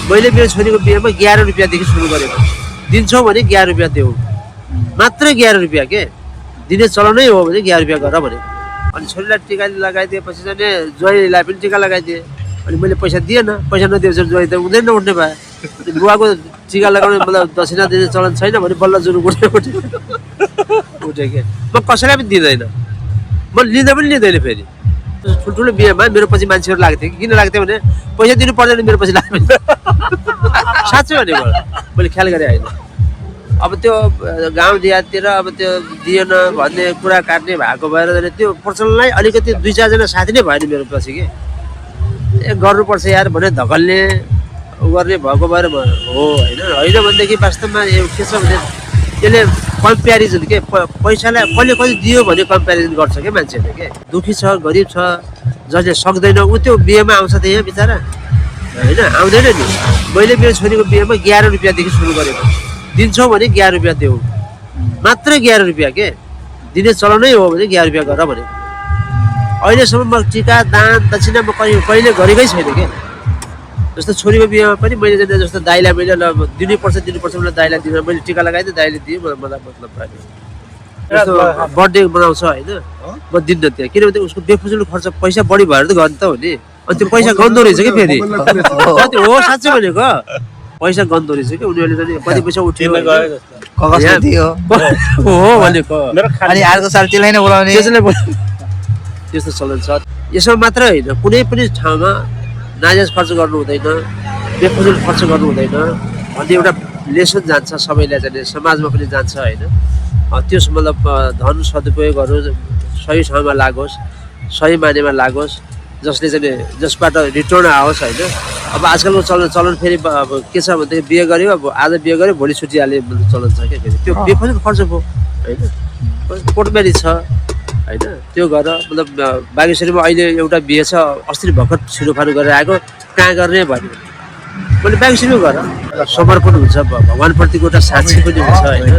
मैले मेरो छोरीको बिहेमा 11 रुपियाँदेखि सुरु गरेको। दिन्छौ भने 11 रुपियाँ देऊ, मात्र 11 रुपियाँ के दिने चलनै हो भने 11 रुपियाँ गर भने। अनि छोरीलाई टिका लगाइदिएपछि चाहिँ ज्वाइँलाई पनि टिका लगाइदिएँ। अनि मैले पैसा दिएन, पैसा नदिएपछि ज्वाइँ त उठ्नै नउठ्ने भयो। बुवाको टिका लगाउने मतलब दक्षिणा दिने चलन छैन भने बल्ल जुरु उठे के। म कसैलाई पनि दिँदैन, म लिँदा पनि लिँदैन। फेरि ठुल्ठुलो बिहेमा मेरो पछि मान्छेहरू लाग्थे कि किन लाग्थ्यो भने पैसा दिनु पर्दैन मेरो पछि लाग्ने। साँच्चै भनेको मैले ख्याल गरेँ होइन। अब त्यो गाउँ देहाततिर अब त्यो दिएन भन्ने कुरा काट्ने भएको भएर त्यो प्रचलनलाई अलिकति 2-4 जना साथी नै भयो नि मेरो पछि कि गर्नुपर्छ यार भने धकल्ने गर्ने भएको भएर हो होइन। होइन भनेदेखि वास्तवमा के छ भने त्यसले कम्प्यारिजन के पैसालाई कसले कति दियो भने कम्प्यारिजन गर्छ क्या मान्छेले के। दुखी छ, गरिब छ, जसले सक्दैन ऊ त्यो बिहेमा आउँछ त यहाँ बिचरा होइन, आउँदैन नि। मैले मेरो छोरीको बिहेमा 11 रुपियाँदेखि सुरु गरेको। दिन्छौ भने 11 रुपियाँ देऊ, मात्र 11 रुपियाँ के दिने चलनै हो भने 11 रुपियाँ गर भने। अहिलेसम्म म टिका दान दक्षिणा म कहिले गरेकै छैन क्या। जस्तो छोरीको बिहेमा पनि मैले जस्तो दाइलाई मैले दिनुपर्छ मलाई दाइलाई दिनु, मैले टिका लगाइदिएँ, दाइले दिएँ, मलाई मतलब भयो। जस्तो बर्थडे मनाउँछ होइन, म दिन्न त्यहाँ, किनभने उसको बेफुजुल खर्च पैसा बढी भएर त गर्नु त हो नि। अनि त्यो पैसा गन्दो रहेछ कि फेरि हो साँच्चै भनेको पैसा गन्दो रहेछ कि। उनीहरूले कति पैसा उठ्यो हो भनेको अनि अर्को साल त्यसलाई नै बोलाउने त्यस्तो चलन छ। यसमा मात्र होइन, कुनै पनि ठाउँमा नाजायज खर्च गर्नु हुँदैन, बेफुजुल खर्च गर्नु हुँदैन भन्ने एउटा लेसन जान्छ सबैलाई जाने, समाजमा पनि जान्छ होइन। त्यस मतलब धन सदुपयोगहरू सही ठाउँमा लागोस्, सही मानेमा लागोस्, जसले चाहिँ जसबाट रिटर्न आओस् होइन। अब आजकलको चलन फेरि अब के छ भनेदेखि बिहे गऱ्यो, अब आज बिहे गऱ्यो भोलि छुटिहाल्ने चलन छ क्या। फेरि त्यो बेफुजुल खर्च भयो होइन। कोर्ट म्यारिज छ होइन, त्यो गरेर मतलब बागेश्वरीमा अहिले एउटा बिहे छ, अस्ति भर्खर छिरोफारो गरेर आएको, कहाँ गर्ने भन्यो मैले बागेश्वरीमा गर समर्पण हुन्छ, भगवान्प्रतिको एउटा साक्षी पनि हुन्छ होइन।